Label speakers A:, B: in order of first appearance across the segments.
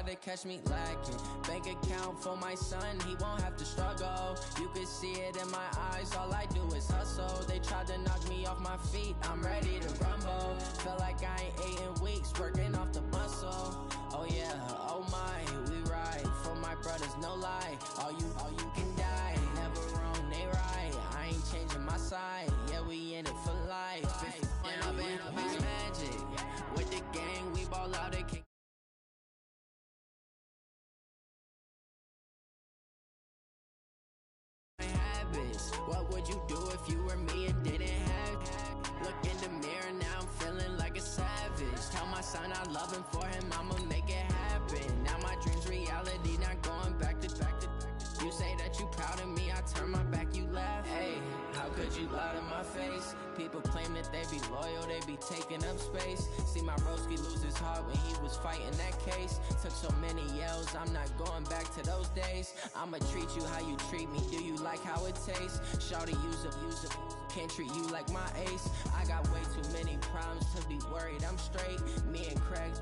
A: to catch me lacking. Bank account for my son, he won't have to struggle. You can see it in my eyes, all I do is hustle. They tried to knock me off my feet, I'm ready to rumble. Feel like I ain't ate in weeks, working off the muscle. Oh yeah, oh my, we ride for my brothers, no lie. All you can die, never wrong, they right. I ain't changing my side, yeah, we in it for life. And I've been magic with the gang, we ball out at kick. Habits, what would you do if you were me and didn't have? Look in the mirror, now I'm feeling like a savage. Tell my son I love him, for him I'ma make it happen. Now my dream's reality, not going back to. You say that you proud of me, I turn my back, you laugh. Hey, how could you lie to my face? People claim that they be loyal, they be taking up space. See my broski lose his heart when he was fighting that case. Took so many yells, I'm not going back to those days. I'ma treat you how you treat me, do you like how it tastes? Shawty, use up, can't treat you like my ace. I got way too many problems to be worried, I'm straight. Me and Craig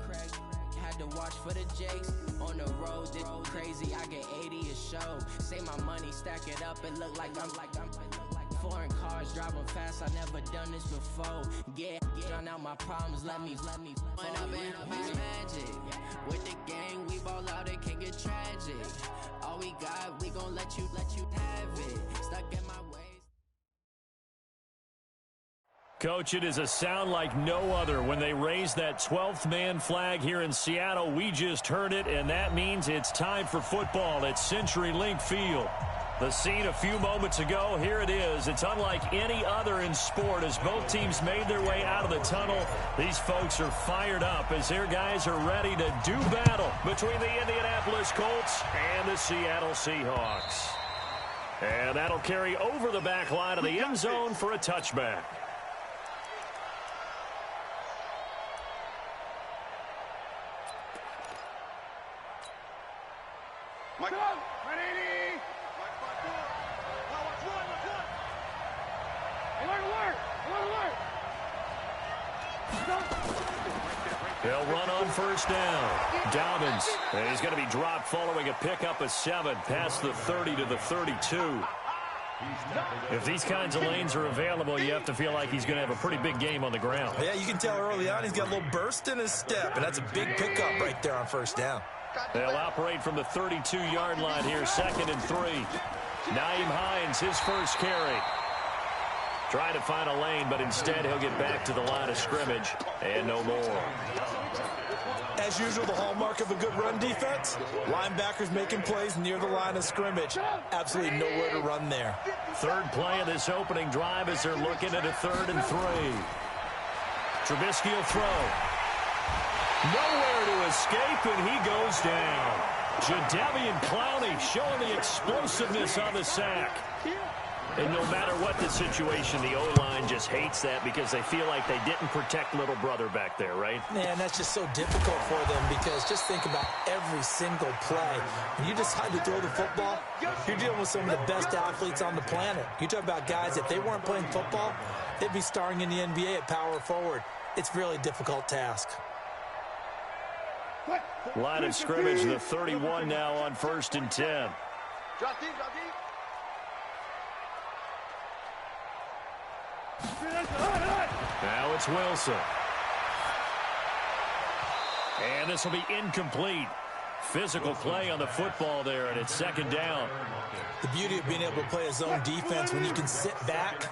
A: had to watch for the Jakes. On the road, this crazy, I get 80 a show. Say my money, stack it up, it look like I'm foreign cars, driving fast, I never done this before. Get on out my problems, let me When I've been magic with the gang, we ball out, it can get tragic. All we got, we gon' let you have it. Stuck in my ways.
B: Coach, it is a sound like no other when they raise that 12th man flag here in Seattle. We just heard it, and that means it's time for football at CenturyLink Field. The scene a few moments ago, here it is. It's unlike any other in sport as both teams made their way out of the tunnel. These folks are fired up as their guys are ready to do battle between the Indianapolis Colts and the Seattle Seahawks. And that'll carry over the back line of the end zone for a touchback. They'll run on first down. Dobbins, and he's going to be dropped following a pickup of 7 past the 30 to the 32. If these kinds of lanes are available, you have to feel like he's going to have a pretty big game on the ground.
C: Yeah, you can tell early on he's got a little burst in his step, and that's a big pickup right there on first down.
B: They'll operate from the 32-yard line here, 2nd and 3. Nyheim Hines, his first carry. Trying to find a lane, but instead he'll get back to the line of scrimmage and no more.
C: As usual, the hallmark of a good run defense, linebackers making plays near the line of scrimmage. Absolutely nowhere to run there.
B: Third play of this opening drive as they're looking at a 3rd and 3. Trubisky will throw. Nowhere to escape, and he goes down. Jadeveon Clowney showing the explosiveness on the sack. And no matter what the situation, the O-line just hates that because they feel like they didn't protect little brother back there, right?
C: Man, that's just so difficult for them because just think about every single play. When you decide to throw the football, you're dealing with some of the best athletes on the planet. You talk about guys, if they weren't playing football, they'd be starring in the NBA at power forward. It's a really difficult task.
B: Line of scrimmage, the 31 now on 1st and 10. Now it's Wilson. And this will be incomplete. Physical play on the football there, and it's 2nd down.
C: The beauty of being able to play a zone defense when you can sit back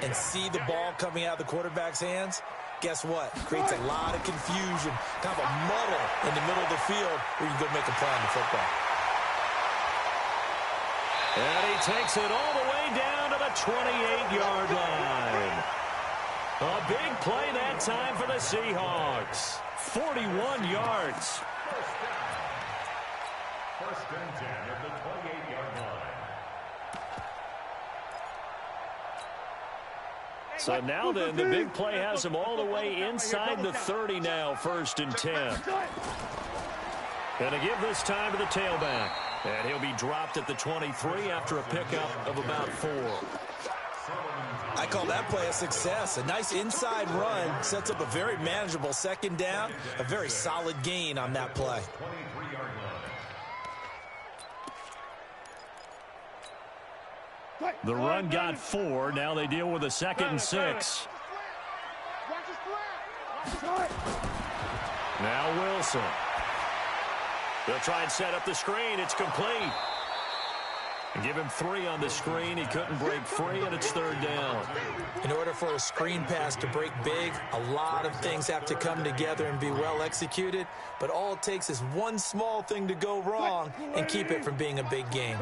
C: and see the ball coming out of the quarterback's hands, guess what? Creates a lot of confusion, kind of a muddle in the middle of the field where you can go make a play on the football.
B: And he takes it all the way down to the 28-yard line. A big play that time for the Seahawks. 41 yards.
D: First and 10 at the 28-yard line.
B: So now then, the big play has him all the way inside the 30 now, 1st and 10. Going to give this time to the tailback. And he'll be dropped at the 23 after a pickup of about 4.
C: I call that play a success. A nice inside run sets up a very manageable 2nd down. A very solid gain on that play.
D: 23-yard line.
B: The run got 4. Now they deal with a 2nd and 6. Now Wilson. They'll try and set up the screen. It's complete. And give him 3 on the screen. He couldn't break free, and it's 3rd down.
C: In order for a screen pass to break big, a lot of things have to come together and be well executed. But all it takes is one small thing to go wrong and keep it from being a big game.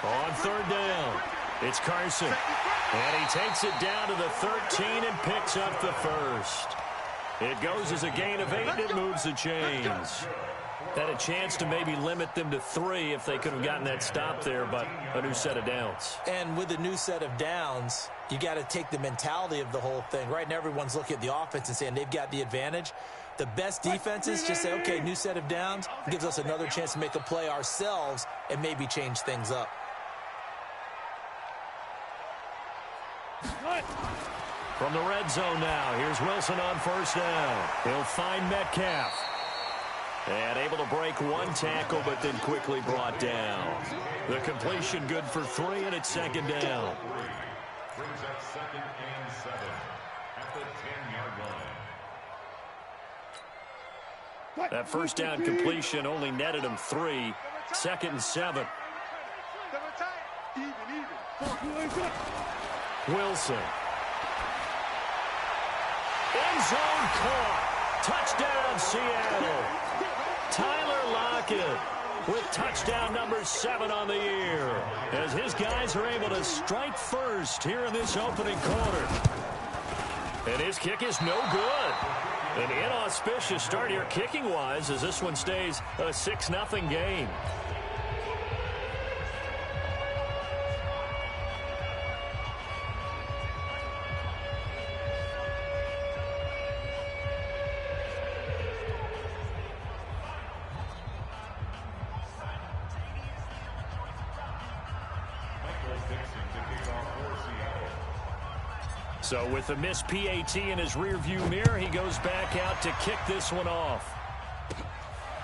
B: On 3rd down, it's Carson. And he takes it down to the 13 and picks up the first. It goes as a gain of 8, and it moves the chains. Had a chance to maybe limit them to 3 if they could have gotten that stop there, but a new set of downs.
C: And with a new set of downs, you got to take the mentality of the whole thing. Right now, everyone's looking at the offense and saying they've got the advantage. The best defenses just say, okay, new set of downs, gives us another chance to make a play ourselves and maybe change things up.
B: From the red zone now, here's Wilson on 1st down. He'll find Metcalf. And able to break 1 tackle, but then quickly brought down. The completion good for 3, and it's 2nd down.
D: Brings up 2nd and 7 at the 10-yard line.
B: That 1st down completion only netted him 3. 2nd and 7. Wilson. End zone caught. Touchdown, Seattle. Tyler Lockett with touchdown number 7 on the year, as his guys are able to strike first here in this opening quarter. And his kick is no good. An inauspicious start here kicking-wise, as this one stays a 6-0 game. So with the missed PAT in his rearview mirror, he goes back out to kick this one off.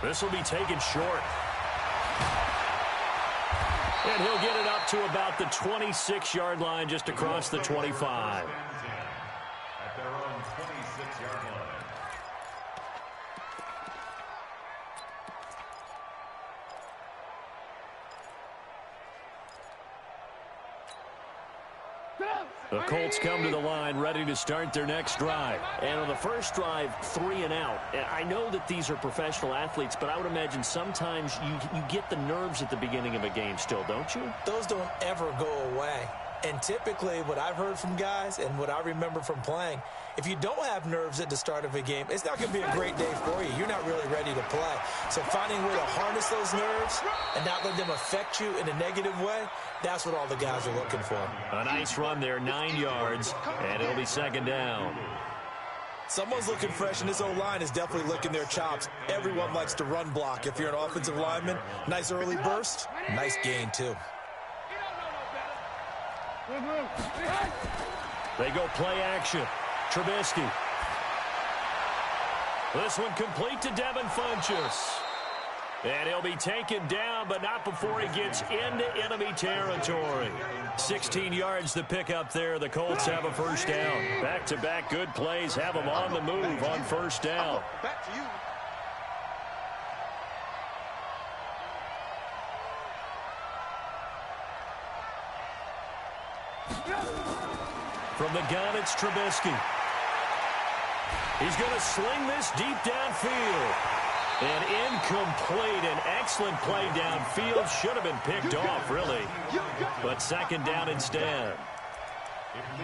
B: This will be taken short. And he'll get it up to about the 26-yard line, just across the 25.
D: At their own 26-yard line.
B: The Colts come to the line ready to start their next drive.
E: And on the first drive, 3 and out. I know that these are professional athletes, but I would imagine sometimes you get the nerves at the beginning of a game still, don't you?
C: Those don't ever go away. And typically what I've heard from guys and what I remember from playing, if you don't have nerves at the start of a game, it's not going to be a great day for you. You're not really ready to play. So finding a way to harness those nerves and not let them affect you in a negative way, that's what all the guys are looking for.
B: A nice run there, 9 yards, and it'll be 2nd down.
C: Someone's looking fresh, and this O-line is definitely licking their chops. Everyone likes to run block. If you're an offensive lineman, nice early burst, nice gain too.
B: They go play action. Trubisky. This one complete to Devin Funchess. And he'll be taken down, but not before he gets into enemy territory. 16 yards to pick up there. The Colts have a 1st down. Back-to-back good plays have them on the move on 1st down.
F: Back to you.
B: From the gun, it's Trubisky. He's going to sling this deep downfield. And incomplete. An excellent play downfield. Should have been picked off, really. But 2nd down instead.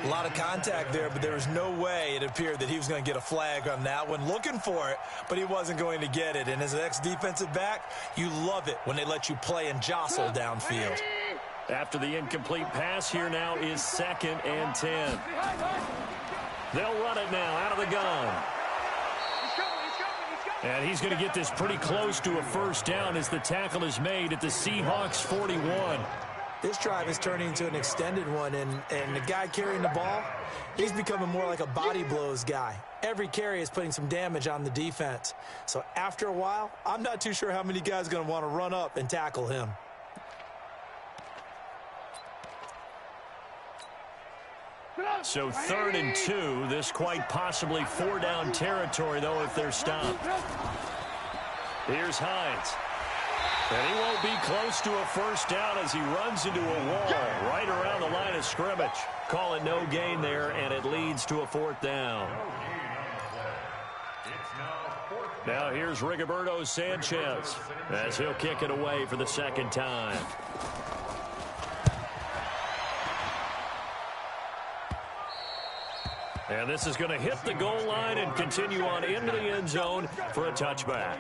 C: A lot of contact there, but there was no way it appeared that he was going to get a flag on that one. Looking for it, but he wasn't going to get it. And as an ex-defensive back, you love it when they let you play and jostle downfield.
B: After the incomplete pass, here now is 2nd and 10. They'll run it now out of the gun. And he's going to get this pretty close to a 1st down as the tackle is made at the Seahawks 41.
C: This drive is turning into an extended one, and the guy carrying the ball, he's becoming more like a body blows guy. Every carry is putting some damage on the defense. So after a while, I'm not too sure how many guys are going to want to run up and tackle him.
B: So 3rd and 2, this quite possibly 4-down territory, though, if they're stopped. Here's Hines. And he won't be close to a first down as he runs into a wall right around the line of scrimmage. Call it no gain there, and it leads to a 4th down. Now here's Rigoberto Sanchez as he'll kick it away for the 2nd time. And this is going to hit the goal line and continue on into the end zone for a touchback.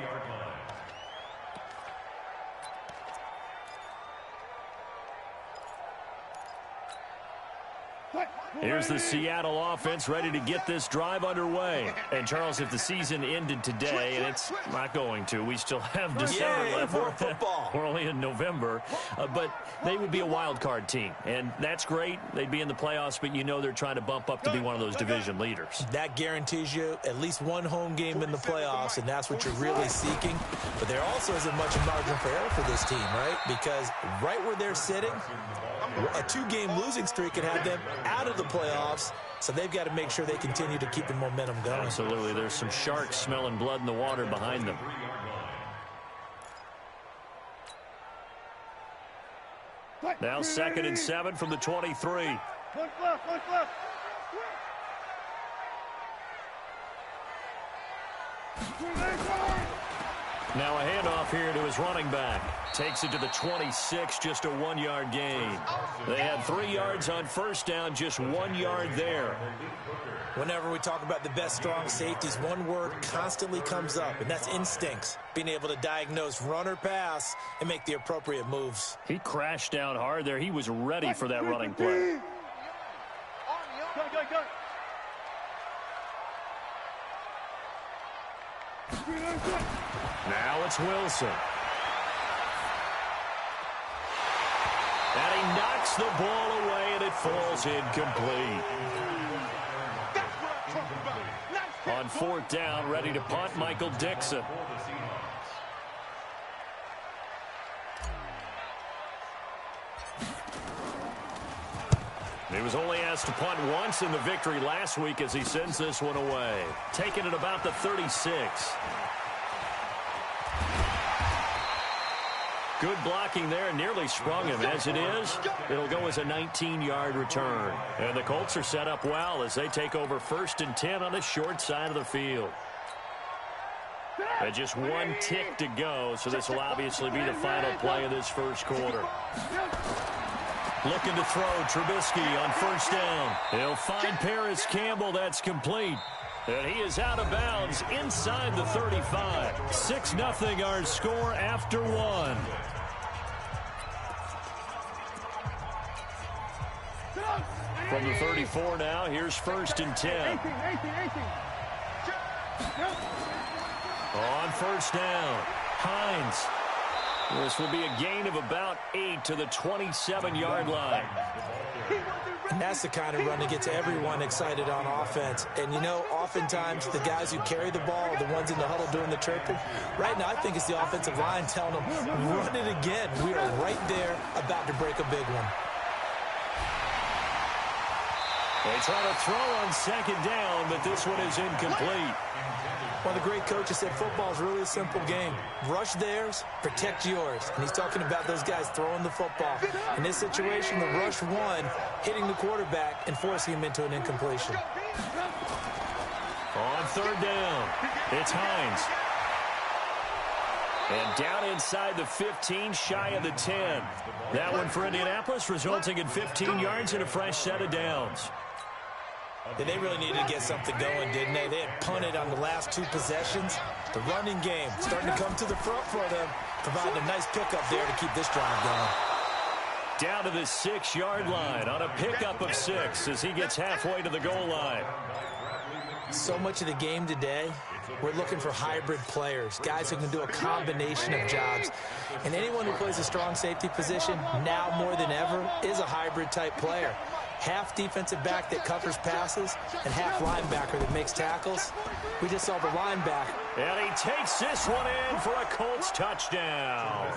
B: Here's the Seattle offense ready to get this drive underway. And, Charles, if the season ended today, and it's not going to, we still have December left.
C: More football.
B: We're only in November. But they would be a wild card team. And that's great. They'd be in the playoffs, but you know they're trying to bump up to be one of those division leaders.
C: That guarantees you at least one home game in the playoffs, and that's what you're really seeking. But there also isn't much margin for error for this team, right? Because right where they're sitting, a 2-game losing streak could have them out of the playoffs, so they've got to make sure they continue to keep the momentum going.
B: Absolutely. There's some sharks smelling blood in the water behind them. Now 2nd and 7 from the 23. Now a handoff here to his running back. Takes it to the 26, just a 1-yard gain. They had 3 yards on first down, just 1 yard there.
C: Whenever we talk about the best strong safeties, one word constantly comes up, and that's instincts. Being able to diagnose run or pass and make the appropriate moves.
B: He crashed down hard there. He was ready for that running play. Now it's Wilson. And he knocks the ball away, and it falls incomplete. On 4th down, ready to punt, Michael Dixon. He was only asked to punt once in the victory last week as he sends this one away. Taking it about the 36. Good blocking there, nearly sprung him. As it is, it'll go as a 19-yard return. And the Colts are set up well as they take over 1st and 10 on the short side of the field. And just 1 tick to go, so this will obviously be the final play of this first quarter. Looking to throw, Trubisky on 1st down. He'll find Paris Campbell. That's complete. And he is out of bounds inside the 35. 6-0 our score after 1. From the 34 now, here's 1st and 10. On 1st down, Hines. This will be a gain of about 8 to the 27-yard line.
C: And that's the kind of run that gets everyone excited on offense. And, you know, oftentimes the guys who carry the ball are the ones in the huddle doing the chirping. Right now, I think it's the offensive line telling them, run it again. We are right there about to break a big one.
B: They try to throw on 2nd down, but this one is incomplete.
C: One of the great coaches said football is really a simple game. Rush theirs, protect yours. And he's talking about those guys throwing the football. In this situation, the rush one, hitting the quarterback and forcing him into an incompletion.
B: On 3rd down, it's Hines. And down inside the 15, shy of the 10. That one for Indianapolis, resulting in 15 yards and a fresh set of downs.
C: They really needed to get something going, didn't they? They had punted on the last 2 possessions. The running game starting to come to the front for them, providing a nice pickup there to keep this drive going.
B: Down to the 6-yard line on a pickup of 6 as he gets halfway to the goal line.
C: So much of the game today, we're looking for hybrid players, guys who can do a combination of jobs. And anyone who plays a strong safety position, now more than ever, is a hybrid-type player. Half defensive back that covers passes and half linebacker that makes tackles. We just saw the linebacker.
B: And he takes this one in for a Colts touchdown.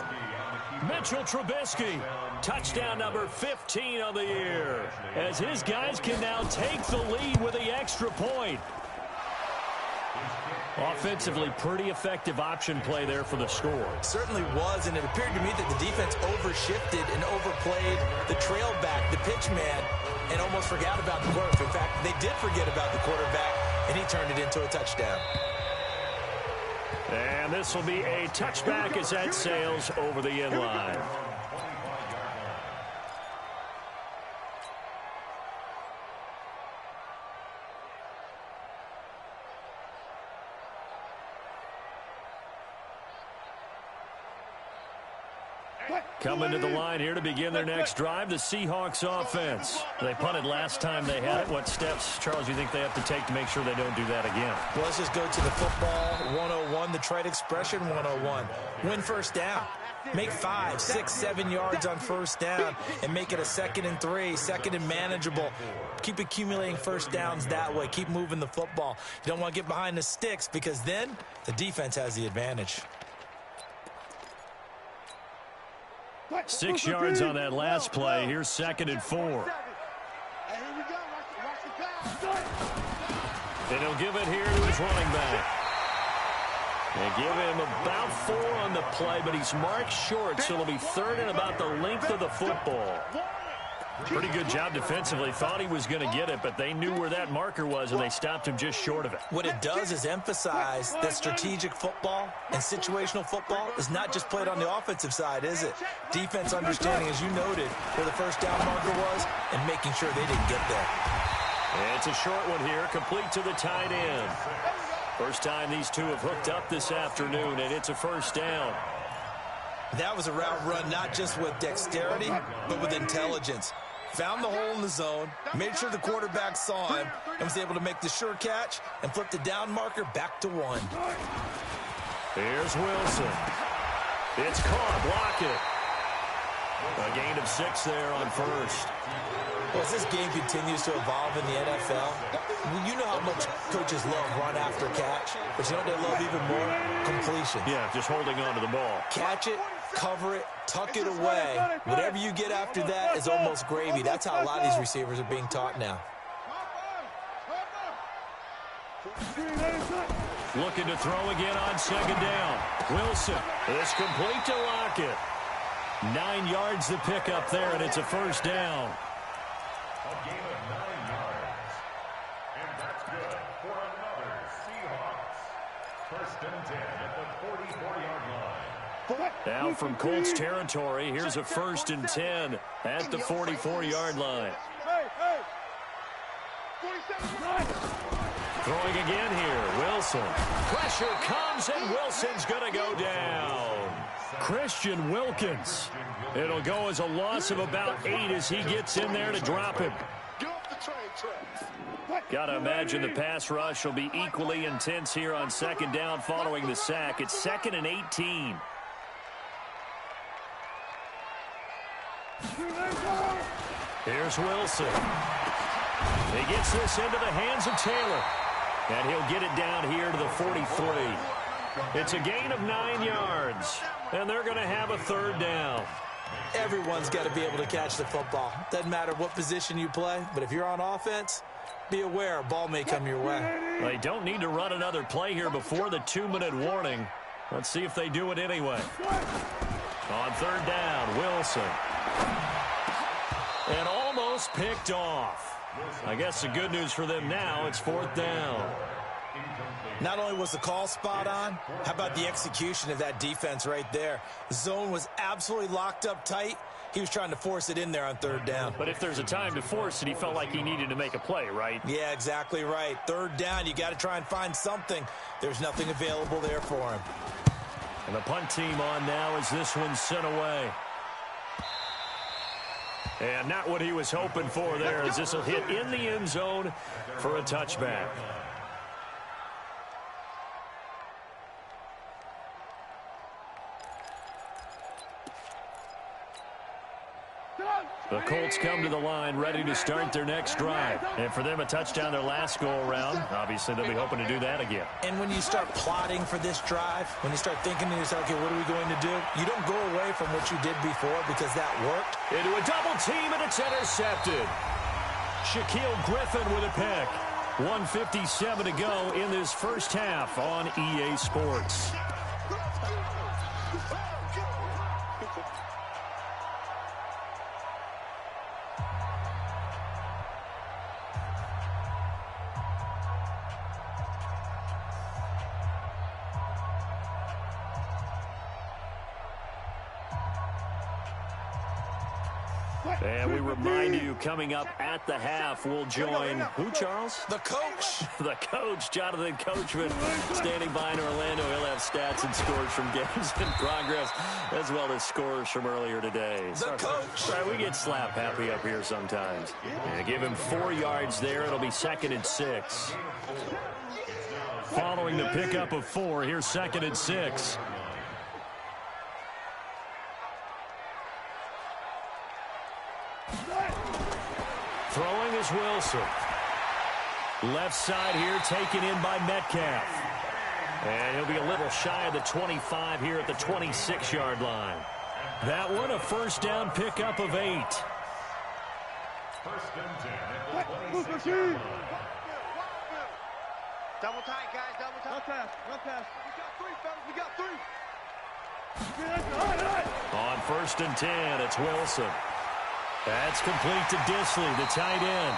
B: Mitchell Trubisky, touchdown number 15 of the year, as his guys can now take the lead with the extra point. Offensively, pretty effective option play there for the score.
C: Certainly was, and it appeared to me that the defense overshifted and overplayed the trail back, the pitch man, and almost forgot about the quarterback. In fact, they did forget about the quarterback, and he turned it into a touchdown.
B: And this will be a touchback as that sails over the end line. Coming to the line here to begin their next drive, the Seahawks offense. They punted last time they had it. What steps, Charles, you think they have to take to make sure they don't do that again?
C: Well, let's just go to the football 101, the trite expression 101. Win first down. Make 5, 6, 7 yards on first down and make it a 2nd and 3, 2nd and manageable. Keep accumulating first downs that way. Keep moving the football. You don't want to get behind the sticks because then the defense has the advantage.
B: 6 yards on that last play. Here's 2nd and 4. And he'll give it here to his running back. They give him about 4 on the play, but he's marked short, so it'll be 3rd and about the length of the football. Pretty good job defensively. Thought he was going to get it, but they knew where that marker was, and they stopped him just short of it.
C: What it does is emphasize that strategic football and situational football is not just played on the offensive side, is it? Defense understanding, as you noted, where the first down marker was and making sure they didn't get there.
B: And it's a short one here, complete to the tight end. First time these two have hooked up this afternoon, and it's a first down.
C: That was a route run not just with dexterity, but with intelligence. Found the hole in the zone, made sure the quarterback saw him, and was able to make the sure catch and flip the down marker back to 1.
B: Here's Wilson. It's caught. Block it. A gain of 6 there on first.
C: Well, as this game continues to evolve in the NFL, you know how much coaches love run after catch, but you know what they love even more? Completion.
B: Yeah, just holding on to the ball.
C: Catch it, cover it, tuck it away. Whatever you get after that is almost gravy. That's how a lot of these receivers are being taught now.
B: Looking to throw again on 2nd down. Wilson is complete to Lockett. 9 yards the pickup there, and it's a first down.
D: A gain of 9 yards. And that's good for another Seahawks. 1st and 10 at the 44-yard line.
B: Now from Colts territory, here's a 1st and 10 at the 44-yard line. Throwing again here, Wilson. Pressure comes, and Wilson's going to go down. Christian Wilkins. It'll go as a loss of about 8 as he gets in there to drop him. Got to imagine the pass rush will be equally intense here on 2nd down following the sack. It's 2nd and 18. Here's Wilson. He gets this into the hands of Taylor. And he'll get it down here to the 43. It's a gain of 9 yards. And they're going to have a 3rd down.
C: Everyone's got to be able to catch the football. Doesn't matter what position you play, but if you're on offense, be aware a ball may come your way.
B: They don't need to run another play here before the 2-minute warning. Let's see if they do it anyway. On 3rd down, Wilson. And almost picked off. I guess the good news for them now, it's 4th down.
C: Not only was the call spot on, how about the execution of that defense right there? The zone was absolutely locked up tight. He was trying to force it in there on 3rd down.
B: But if there's a time to force it, he felt like he needed to make a play, right?
C: Yeah, exactly right. 3rd down, you got to try and find something. There's nothing available there for him.
B: And the punt team on now as this one's sent away. And not what he was hoping for there, as this will hit in the end zone for a touchback. The Colts come to the line ready to start their next drive. And for them, a touchdown their last go-around. Obviously, they'll be hoping to do that again.
C: And when you start plotting for this drive, when you start thinking to yourself, okay, what are we going to do? You don't go away from what you did before because that worked.
B: Into a double team, and it's intercepted. Shaquille Griffin with a pick. 1:57 to go in this first half on EA Sports. And we remind you, coming up at the half, we'll join who, Charles?
C: The coach.
B: The coach, Jonathan Coachman, standing by in Orlando. He'll have stats and scores from games in progress, as well as scores from earlier today.
C: The coach.
B: Sorry, we get slap happy up here sometimes. And give him 4 yards there. It'll be 2nd and 6. Following the pickup of 4, here's 2nd and 6. Throwing is Wilson. Left side here taken in by Metcalf. And he'll be a little shy of the 25 here at the 26-yard line. That one a first down pickup of 8.
D: First and 10 at the 26-yard line.
F: Double tight, guys, double tight. Run pass. We got 3, fellas, we got 3.
B: On first and 10, it's Wilson. That's complete to Disley, the tight end.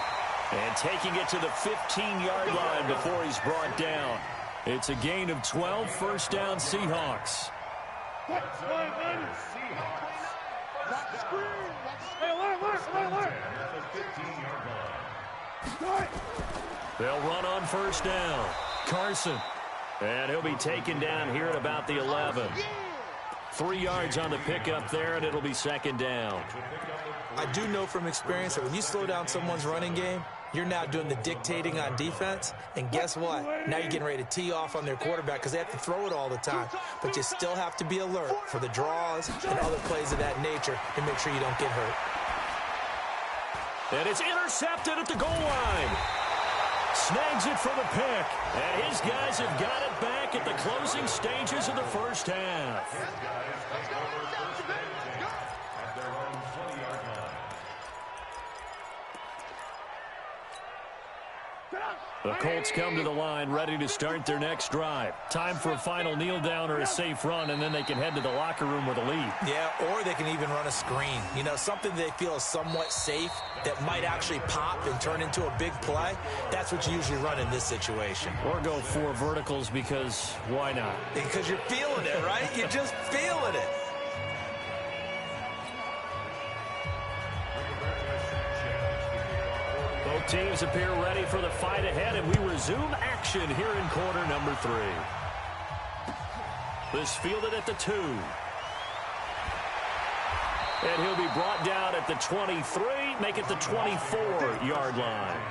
B: And taking it to the 15-yard line before he's brought down. It's a gain of 12, first down Seahawks. They'll run on first down. Carson. And he'll be taken down here at about the 11. 3 yards on the pickup there, and it'll be 2nd down.
C: I do know from experience that when you slow down someone's running game, you're now doing the dictating on defense. And guess what? Now you're getting ready to tee off on their quarterback because they have to throw it all the time. But you still have to be alert for the draws and other plays of that nature to make sure you don't get hurt.
B: And it's intercepted at the goal line. Snags it for the pick. And his guys have got it back at the closing stages of the first half. The Colts come to the line ready to start their next drive. Time for a final kneel down or a safe run, and then they can head to the locker room with a lead.
C: Yeah, or they can even run a screen. You know, something they feel is somewhat safe that might actually pop and turn into a big play. That's what you usually run in this situation.
B: Or go 4 verticals because why not?
C: Because you're feeling it, right? You're just feeling it.
B: Both teams appear ready for the fight ahead, and we resume action here in quarter number 3. This fielded at the 2. And he'll be brought down at the 23, make it the 24-yard line.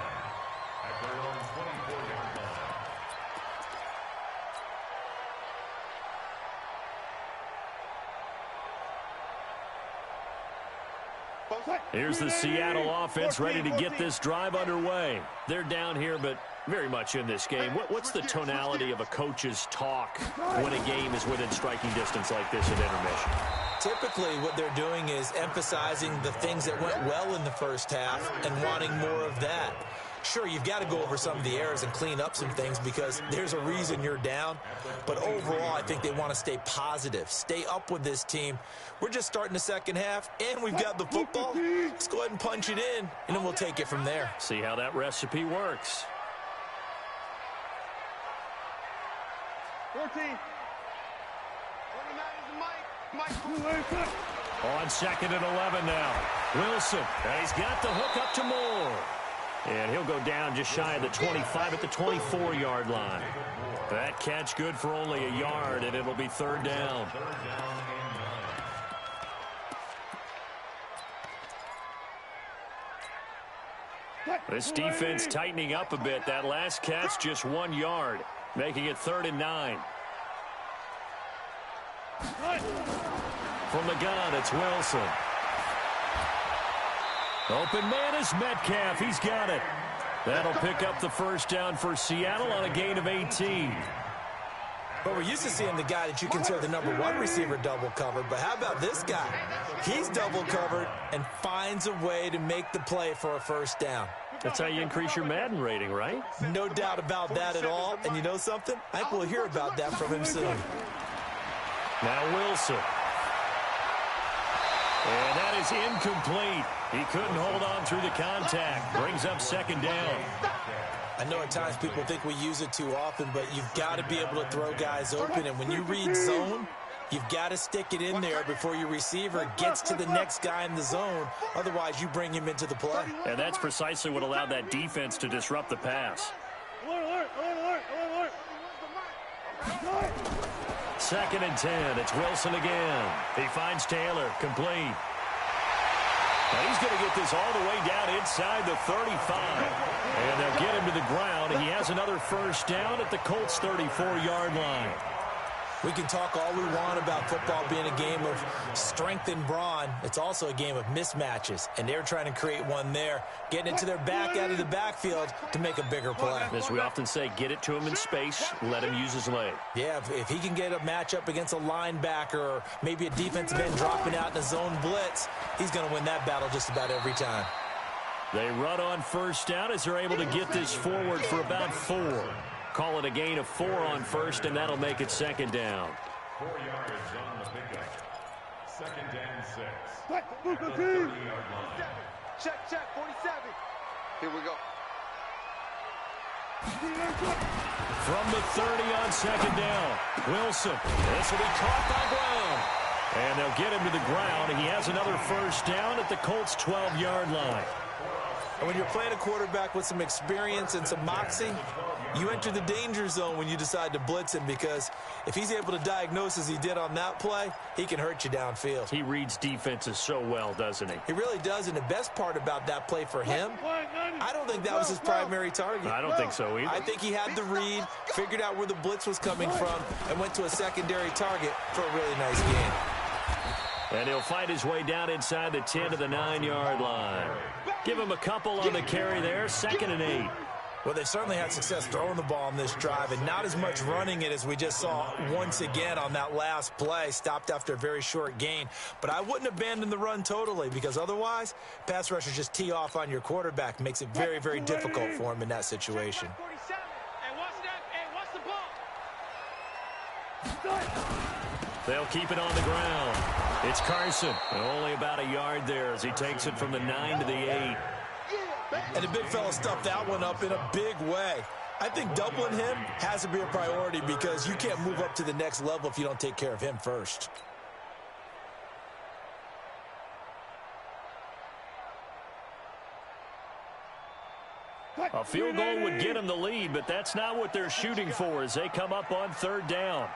B: Here's the Seattle offense ready to get this drive underway. They're down here, but very much in this game. What's the tonality of a coach's talk when a game is within striking distance like this at intermission?
C: Typically, what they're doing is emphasizing the things that went well in the first half and wanting more of that. Sure, you've got to go over some of the errors and clean up some things because there's a reason you're down. But overall, I think they want to stay positive, stay up with this team. We're just starting the second half, and we've got the football. Let's go ahead and punch it in, and then we'll take it from there.
B: See how that recipe works.
F: 14. 29 is Mike.
B: On 2nd and 11 now. Wilson, and he's got the hook up to Moore. And he'll go down just shy of the 25 at the 24-yard line. That catch good for only a yard, and it'll be 3rd down. This defense tightening up a bit. That last catch just 1 yard, making it 3rd and 9. From the gun, it's Wilson. Open man is Metcalf. He's got it. That'll pick up the first down for Seattle on a gain of 18.
C: But we're used to seeing the guy that you consider the #1 receiver double covered. But how about this guy? He's double covered and finds a way to make the play for a first down.
E: That's how you increase your Madden rating, right?
C: No doubt about that at all. And you know something? I think we'll hear about that from him soon.
B: Now Wilson. And that is incomplete. He couldn't hold on through the contact. Brings up second down.
C: I know at times people think we use it too often, but you've got to be able to throw guys open. And when you read zone, you've got to stick it in there before your receiver gets to the next guy in the zone. Otherwise, you bring him into the play.
B: And that's precisely what allowed that defense to disrupt the pass. Second and 10. It's Wilson again. He finds Taylor. Complete. Now he's going to get this all the way down inside the 35. And they'll get him to the ground. He has another first down at the Colts' 34-yard line.
C: We can talk all we want about football being a game of strength and brawn. It's also a game of mismatches, and they're trying to create one there, getting it to their back out of the backfield to make a bigger play.
E: As we often say, get it to him in space, let him use his leg.
C: Yeah, if he can get a matchup against a linebacker or maybe a defensive end dropping out in a zone blitz, he's going to win that battle just about every time.
B: They run on first down as they're able to get this forward for about 4. Call it a gain of 4 on first, and that'll make it second down.
D: 4 yards on the pickup. Second and 6. At the 30-yard line.
F: Check, 47. Here we go.
B: From the 30 on second down, Wilson. This will be caught by Brown. And they'll get him to the ground. He has another first down at the Colts' 12-yard line.
C: And when you're playing a quarterback with some experience and some moxie, you enter the danger zone when you decide to blitz him, because if he's able to diagnose as he did on that play, he can hurt you downfield.
E: He reads defenses so well, doesn't he?
C: He really does, and the best part about that play for him, I don't think that was his primary target.
E: I don't think so either.
C: I think he had the read, figured out where the blitz was coming from, and went to a secondary target for a really nice game.
B: And he'll find his way down inside the 10 to the 9-yard line. Give him a couple on the carry there, 2nd and 8.
C: Well, they certainly had success throwing the ball on this drive, and not as much running it as we just saw once again on that last play. Stopped after a very short gain. But I wouldn't abandon the run totally, because otherwise, pass rushers just tee off on your quarterback. Makes it very, very difficult for him in that situation.
B: They'll keep it on the ground. It's Carson. Only about a yard there as he takes it from the 9 to the 8.
C: And the big fella stuffed that one up in a big way. I think doubling him has to be a priority, because you can't move up to the next level if you don't take care of him first.
B: A field goal would get him the lead, but that's not what they're shooting for as they come up on 3rd down.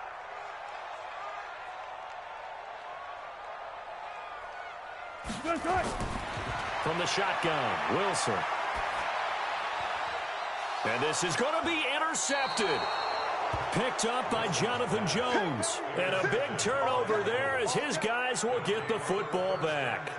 B: From the shotgun, Wilson. And this is going to be intercepted. Picked up by Jonathan Jones. And a big turnover there as his guys will get the football back.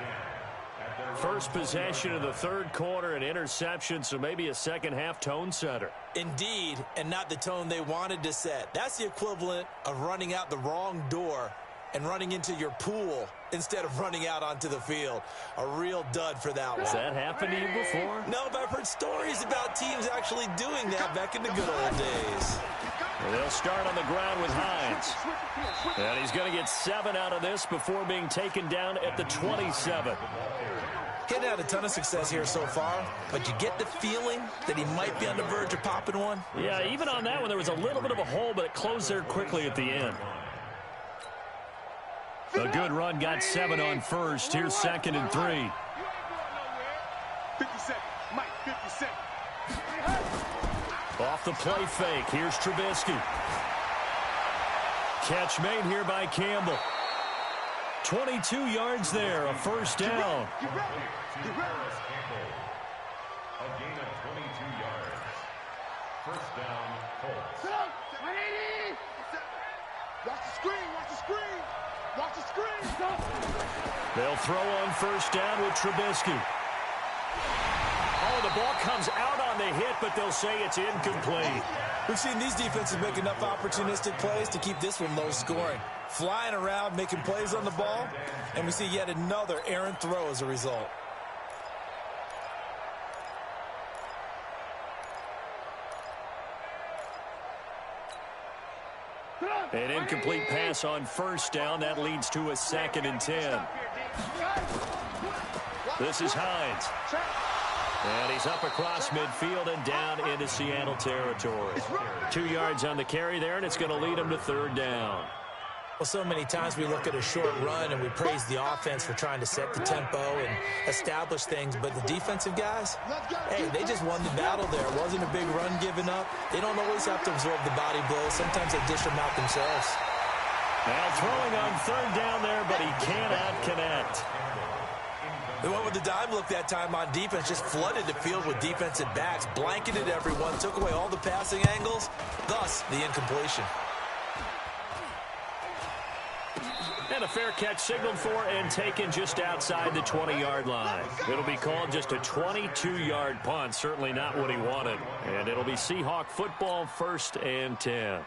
B: First possession of the 3rd quarter, an interception, so maybe a second-half tone setter.
C: Indeed, and not the tone they wanted to set. That's the equivalent of running out the wrong door and running into your pool instead of running out onto the field. A real dud for that one.
B: Has that happened to you before?
C: No, but I've heard stories about teams actually doing that back in the good old days.
B: Well, they'll start on the ground with Hines. And he's going to get 7 out of this before being taken down at the 27.
C: He hadn't had a ton of success here so far, but you get the feeling that he might be on the verge of popping one.
B: Yeah, even on that one, there was a little bit of a hole, but it closed there quickly at the end. A good run, got 7 on first. Here's 2nd and 3.
F: 50 seconds. Mike, 50 seconds.
B: Off the play fake. Here's Trubisky. Catch made here by Campbell. 22 yards there, a first down.
F: Get ready. Get ready.
D: A gain of 22 yards. First down, Colts.
F: 180. Watch the screen. Watch the screen. Watch the screen.
B: They'll throw on first down with Trubisky. the ball comes out on the hit, but they'll say it's incomplete.
C: We've seen these defenses make enough opportunistic plays to keep this one low scoring. Flying around, making plays on the ball, and we see yet another errant throw as a result.
B: An incomplete pass on first down. That leads to a 2nd and 10. This is Hines. And he's up across midfield and down into Seattle territory. 2 yards on the carry there, and it's going to lead him to 3rd down.
C: Well, so many times we look at a short run and we praise the offense for trying to set the tempo and establish things, but the defensive guys, hey, they just won the battle there. It wasn't a big run given up. They don't always have to absorb the body blows. Sometimes they dish them out themselves.
B: Now throwing on 3rd down there, but he cannot connect.
C: They went with the dime look that time on defense, just flooded the field with defensive backs, blanketed everyone, took away all the passing angles, thus the incompletion.
B: And a fair catch signaled for and taken just outside the 20-yard line. It'll be called just a 22-yard punt, certainly not what he wanted. And it'll be Seahawk football, 1st and 10.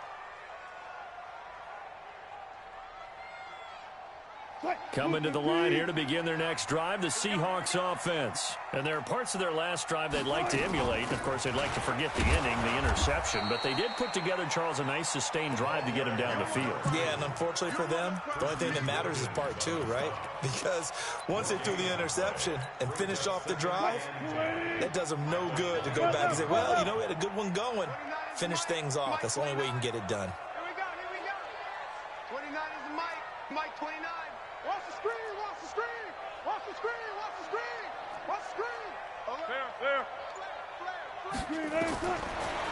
B: Coming to the line here to begin their next drive, the Seahawks offense. And there are parts of their last drive they'd like to emulate. Of course, they'd like to forget the inning, the interception. But they did put together, Charles, a nice sustained drive to get him down the field.
C: Yeah, and unfortunately for them, the only thing that matters is part 2, right? Because once they threw the interception and finished off the drive, that does them no good to go back and say, well, you know, we had a good one going. Finish things off. That's the only way you can get it done.
F: Here we go. 29 is the Mike. Mike 29. Watch the screen, watch the screen. Watch the screen, watch the screen. Watch the screen. There.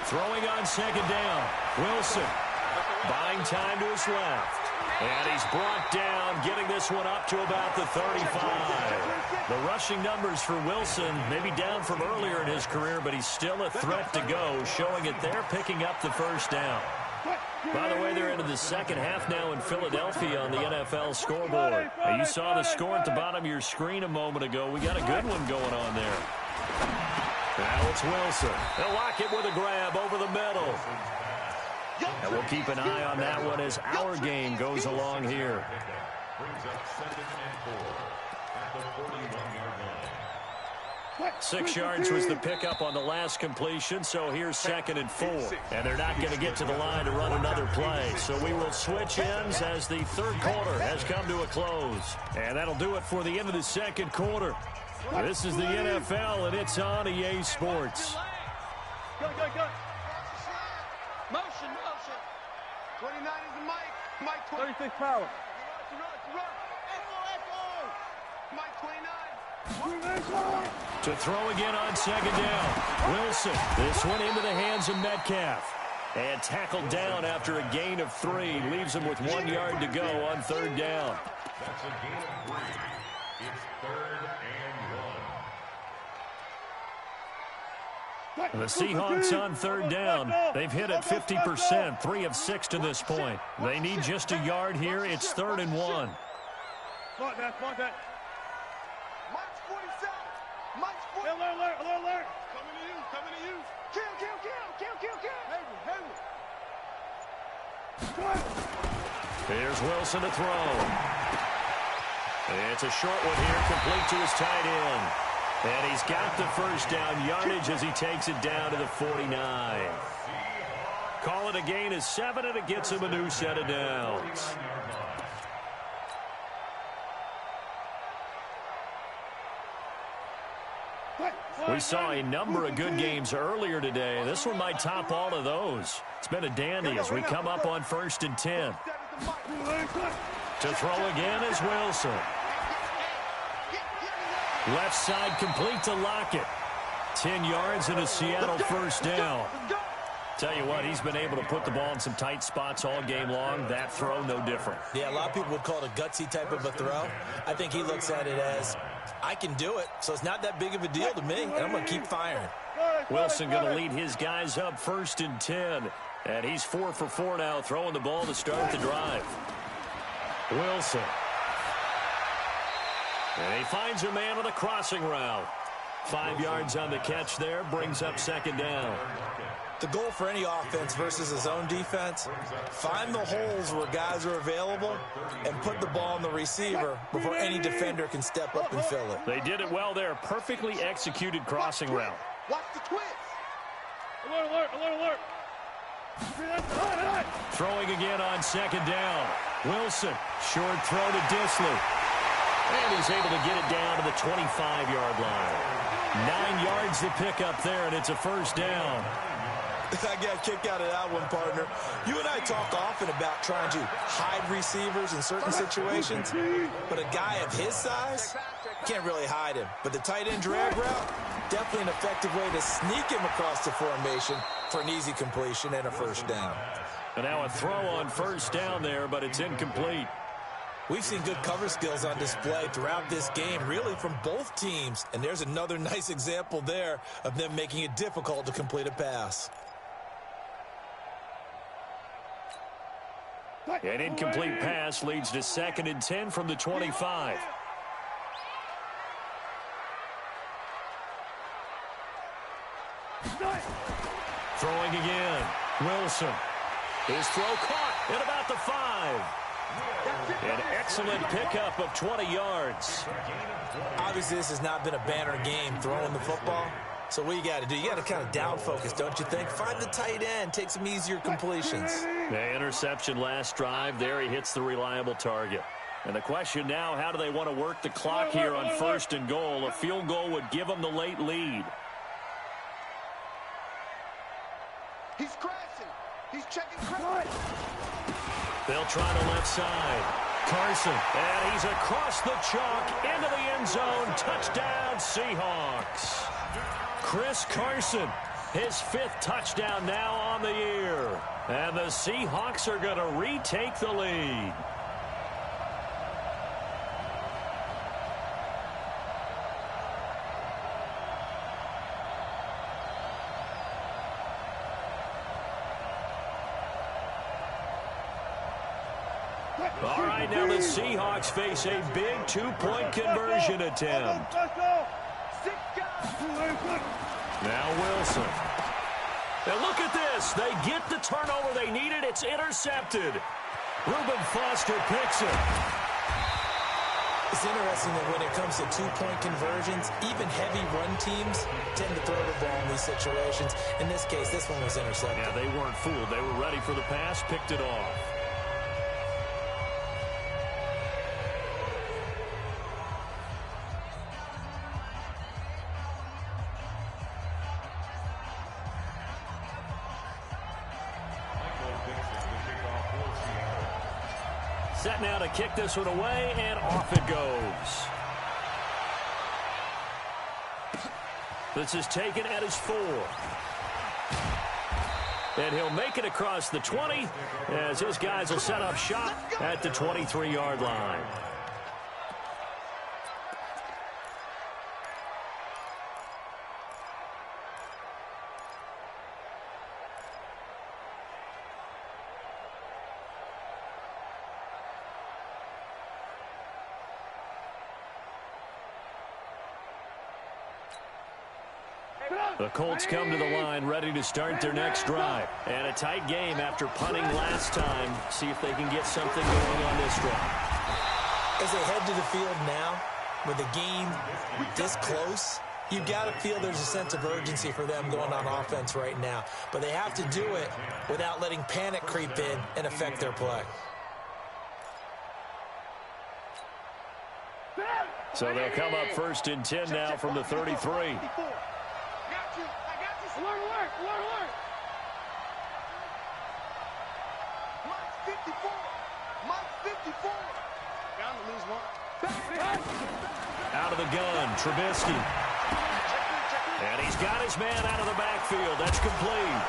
B: Throwing on 2nd down. Wilson buying time to his left. And he's brought down, getting this one up to about the 35. The rushing numbers for Wilson, maybe down from earlier in his career, but he's still a threat to go, showing it there, picking up the 1st down. By the way, they're into the 2nd half now in Philadelphia on the NFL scoreboard. Now, you saw the score at the bottom of your screen a moment ago. We got a good one going on there. Now it's Wilson. They'll lock it with a grab over the middle. And we'll keep an eye on that one as our game goes along here.
D: Brings up 2nd and 4 at the 41-yard line.
B: 6 yards was the pickup on the last completion, so here's 2nd and 4. And they're not going to get to the line to run another play. So we will switch ends as the 3rd quarter has come to a close. And that'll do it for the end of the 2nd quarter. This is the NFL, and it's on EA Sports.
F: Go. Motion. 29 is the Mike. Mike 20. 36 power. Run. Echo. Mike 29.
B: To throw again on 2nd down. Wilson. This one into the hands of Metcalf. And tackled down after a gain of 3. Leaves him with 1 yard to go on 3rd down.
D: That's a gain of 3. It's 3rd and 1.
B: The Seahawks on 3rd down. They've hit it 50%, 3 of 6 to this point. They need just a yard here. It's 3rd and 1.
F: Mark that. March 47. March 47. Alert. Coming to you. Kill.
B: Here's Wilson to throw. It's a short one here, complete to his tight end. And he's got the 1st down yardage as he takes it down to the 49. Call it a gain of 7, and it gets him a new set of downs. We saw a number of good games earlier today. This one might top all of those. It's been a dandy as we come up on 1st and 10. To throw again is Wilson. Left side complete to Lockett. 10 yards and a Seattle 1st down. Tell you what, he's been able to put the ball in some tight spots all game long. That throw, no different.
C: Yeah, a lot of people would call it a gutsy type of a throw. I think he looks at it as, I can do it, so it's not that big of a deal to me, and I'm going to keep firing.
B: Wilson going to lead his guys up 1st and 10. And he's 4 for 4 now, throwing the ball to start the drive. Wilson. And he finds a man on the crossing route. 5 yards on the catch there, brings up second down.
C: The goal for any offense versus his own defense, find the holes where guys are available and put the ball on the receiver before any defender can step up and fill it.
B: They did it well there. Perfectly executed crossing route.
F: Watch the twist.
G: Alert, alert, alert, alert.
B: Throwing again on second down. Wilson, short throw to Disley. And he's able to get it down to the 25-yard line. 9 yards to pick up there, and it's a first down.
C: I got a kick out of that one, partner. You and I talk often about trying to hide receivers in certain situations, but a guy of his size can't really hide him. But the tight end drag route, definitely an effective way to sneak him across the formation for an easy completion and a first down.
B: And now a throw on first down there, but it's incomplete.
C: We've seen good cover skills on display throughout this game, really from both teams. And there's another nice example there of them making it difficult to complete a pass.
B: An incomplete pass leads to 2nd and 10 from the 25. Throwing again. Wilson. His throw caught at about the 5. An excellent pickup of 20 yards.
C: Obviously, this has not been a banner game throwing the football. So what you got to do, you got to kind of down focus, don't you think? Find the tight end, take some easier completions.
B: The interception last drive. There he hits the reliable target. And the question now, how do they want to work the clock here on 1st and goal? A field goal would give them the late lead.
F: He's crashing. He's checking credit.
B: They'll try the left side. Carson, and he's across the chalk into the end zone. Touchdown, Seahawks. Chris Carson, his 5th touchdown now on the year. And the Seahawks are going to retake the lead. All right, now the Seahawks face a big 2-point conversion attempt. Now Wilson. And look at this. They get the turnover they needed. It's intercepted. Reuben Foster picks it.
C: It's interesting that when it comes to 2-point conversions, even heavy run teams tend to throw the ball in these situations. In this case, this one was intercepted.
B: Yeah, they weren't fooled. They were ready for the pass, picked it off. Set now to kick this one away, and off it goes. This is taken at his 4. And he'll make it across the 20 as his guys will set up shop at the 23-yard line. The Colts come to the line ready to start their next drive. And a tight game after punting last time. See if they can get something going on this drive.
C: As they head to the field now, with the game this close, you've got to feel there's a sense of urgency for them going on offense right now. But they have to do it without letting panic creep in and affect their play.
B: So they'll come up 1st and 10 now from the 33.
G: Alert, alert, alert, alert.
F: Mike 54. Mike 54.
G: Bound to lose one.
B: Out of the gun, Trubisky. And he's got his man out of the backfield. That's complete.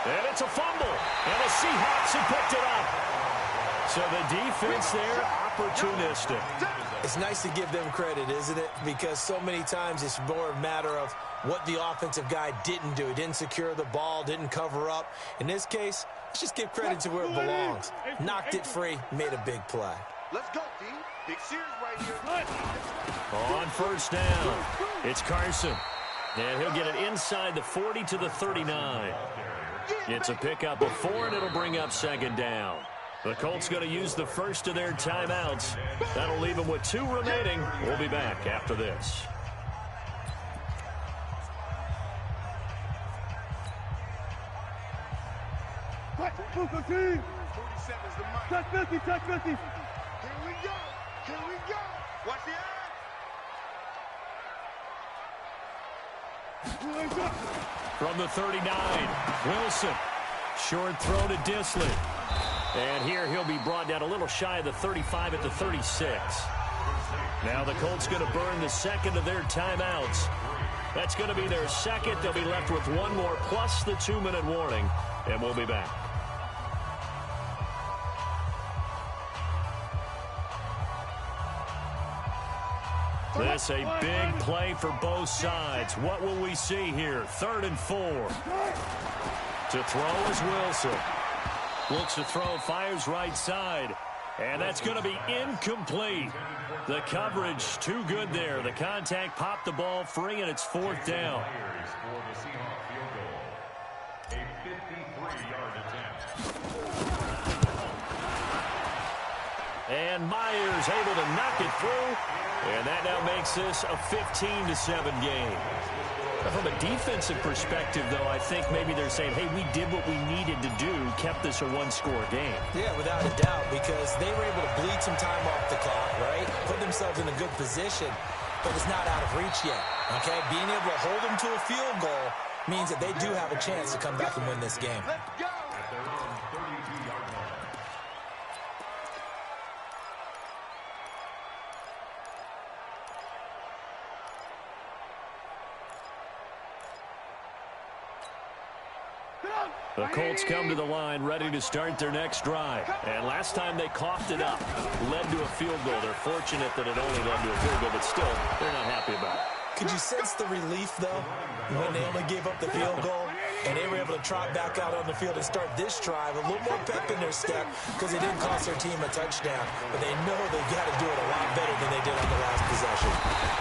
B: And it's a fumble. And the Seahawks have picked it up. So the defense there, opportunistic.
C: It's nice to give them credit, isn't it? Because so many times it's more a matter of what the offensive guy didn't do. He didn't secure the ball, didn't cover up. In this case, let's just give credit to where it belongs. Knocked it free, made a big play.
F: Let's go, team. Big series right here.
B: On first down, it's Carson. And he'll get it inside the 40 to the 39. It's a pickup of 4, and it'll bring up second down. The Colts going to use the first of their timeouts. That'll leave them with 2 remaining. We'll be back after this.
G: Touch 50, touch 50.
F: Here we go. Here we go. Watch the eye.
B: From the 39, Wilson. Short throw to Disley. And here he'll be brought down a little shy of the 35 at the 36. Now the Colts going to burn the second of their timeouts. That's going to be their second. They'll be left with 1 more plus the 2-minute warning. And we'll be back. This a big play for both sides. What will we see here? 3rd and 4. To throw is Wilson. Looks to throw, fires right side. And that's going to be incomplete. The coverage too good there. The contact popped the ball free, and it's 4th down.
D: A 53-yard attempt.
B: And Myers able to knock it through. And that now makes this a 15-7 game. From a defensive perspective, though, I think maybe they're saying, hey, we did what we needed to do, kept this a 1-score game.
C: Yeah, without a doubt, because they were able to bleed some time off the clock, right? Put themselves in a good position, but it's not out of reach yet, okay? Being able to hold them to a field goal means that they do have a chance to come back and win this game.
F: Let's go.
D: At their own 32-yard line.
B: The Colts come to the line ready to start their next drive. And last time they coughed it up, led to a field goal. They're fortunate that it only led to a field goal, but still, they're not happy about it.
C: Could you sense the relief, though, when they only gave up the field goal and they were able to trot back out on the field and start this drive, a little more pep in their step because it didn't cost their team a touchdown. But they know they've got to do it a lot better than they did on the last possession.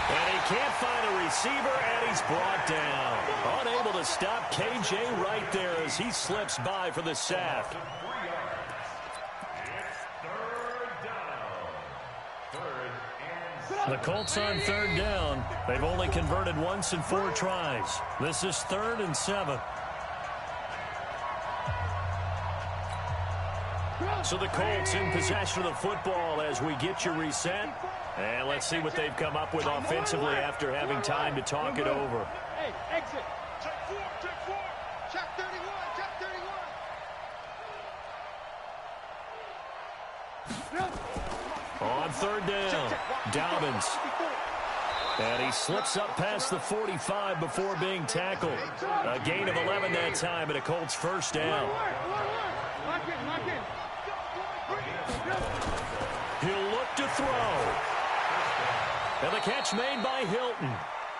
B: And he can't find a receiver, and he's brought down. Unable to stop KJ right there as he slips by for the sack. The Colts on 3rd down. They've only converted once in 4 tries. This is 3rd and 7. So the Colts in possession of the football as we get you reset. And let's see what they've come up with offensively after having time to talk it over.
G: Hey, exit.
F: Check 4, check 4. Check 31, check 31.
B: On 3rd down, Dobbins. And he slips up past the 45 before being tackled. A gain of 11 that time, and a Colts first down.
G: Lock in, lock in.
B: He'll look to throw. And the catch made by Hilton.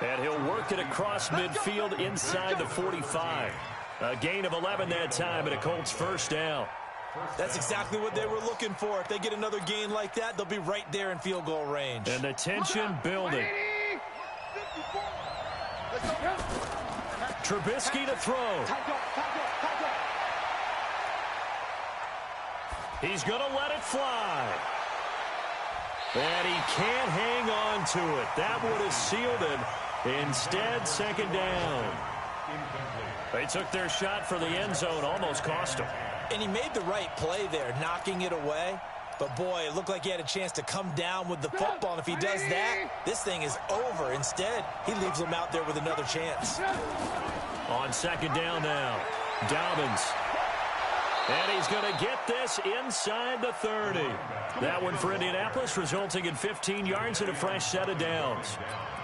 B: And he'll work it across midfield inside the 45. A gain of 11 that time, and a Colts first down.
C: That's exactly what they were looking for. If they get another gain like that, they'll be right there in field goal range.
B: And the tension building. Trubisky to throw. He's going to let it fly. And he can't hang on to it. That would have sealed it. Instead, second down. They took their shot for the end zone, almost cost him.
C: And he made the right play there, knocking it away. But, boy, it looked like he had a chance to come down with the football. And if he does that, this thing is over. Instead, he leaves him out there with another chance.
B: On second down now, Dobbins. And he's going to get this inside the 30. That one for Indianapolis, resulting in 15 yards and a fresh set of downs.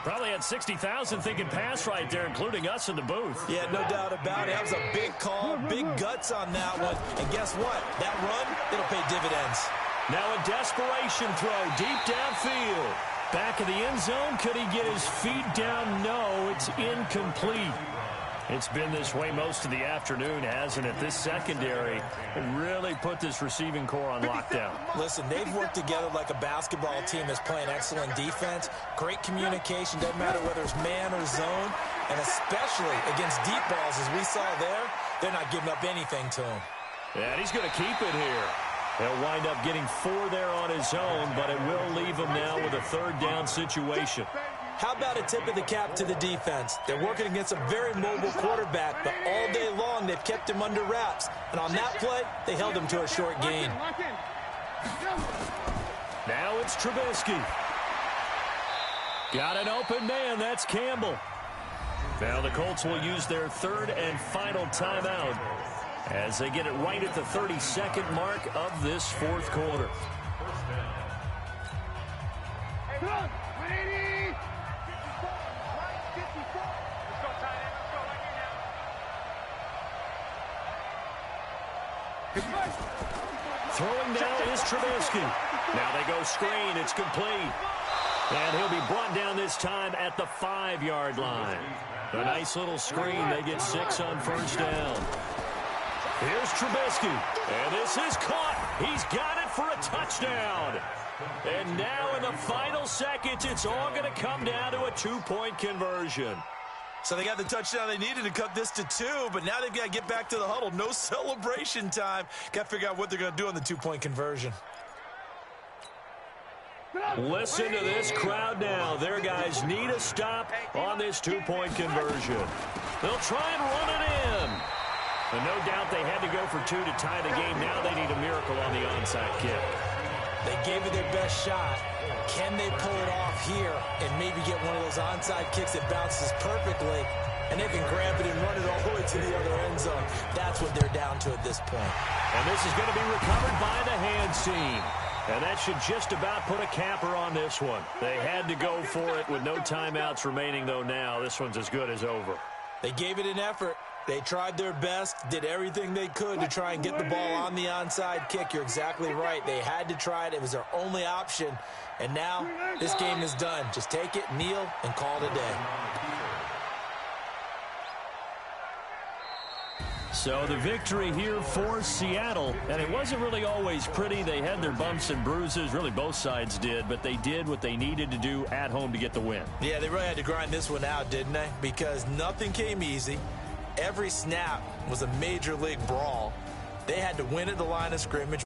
B: Probably had 60,000 thinking pass right there, including us in the booth.
C: Yeah, no doubt about it. That was a big call, big guts on that one. And guess what? That run, it'll pay dividends.
B: Now a desperation throw deep downfield. Back of the end zone. Could he get his feet down? No, it's incomplete. It's been this way most of the afternoon, hasn't it? This secondary really put this receiving core on lockdown.
C: Listen, they've worked together like a basketball team that's playing excellent defense. Great communication, doesn't matter whether it's man or zone. And especially against deep balls, as we saw there, they're not giving up anything to him.
B: And he's going to keep it here. He'll wind up getting 4 there on his own, but it will leave him now with a third down situation.
C: How about a tip of the cap to the defense? They're working against a very mobile quarterback, but all day long they've kept him under wraps. And on that play, they held him to a short gain.
B: Now it's Trubisky. Got an open man. That's Campbell. Now the Colts will use their third and final timeout as they get it right at the 32nd mark of this fourth quarter.
G: Come on, 180.
B: Throwing now is Trubisky. Now they go screen. It's complete. And he'll be brought down this time at the 5-yard line. A nice little screen. They get 6 on first down. Here's Trubisky. And this is caught. He's got it for a touchdown. And now in the final seconds, it's all going to come down to a 2-point conversion.
C: So they got the touchdown they needed to cut this to 2, but now they've got to get back to the huddle. No celebration time. Got to figure out what they're going to do on the 2-point conversion.
B: Listen to this crowd now. Their guys need a stop on this 2-point conversion. They'll try and run it in. And no doubt they had to go for 2 to tie the game. Now they need a miracle on the onside kick.
C: They gave it their best shot. Can they pull it off here and maybe get one of those onside kicks that bounces perfectly, and they can grab it and run it all the way to the other end zone? That's what they're down to at this point.
B: And this is going to be recovered by the hands team. And that should just about put a capper on this one. They had to go for it with no timeouts remaining, though now. This one's as good as over.
C: They gave it an effort. They tried their best, did everything they could to try and get the ball on the onside kick. You're exactly right. They had to try it. It was their only option. And now this game is done. Just take it, kneel, and call it a day.
B: So the victory here for Seattle, and it wasn't really always pretty. They had their bumps and bruises, really both sides did, but they did what they needed to do at home to get the win.
C: Yeah, they really had to grind this one out, didn't they? Because nothing came easy. Every snap was a major league brawl. They had to win at the line of scrimmage.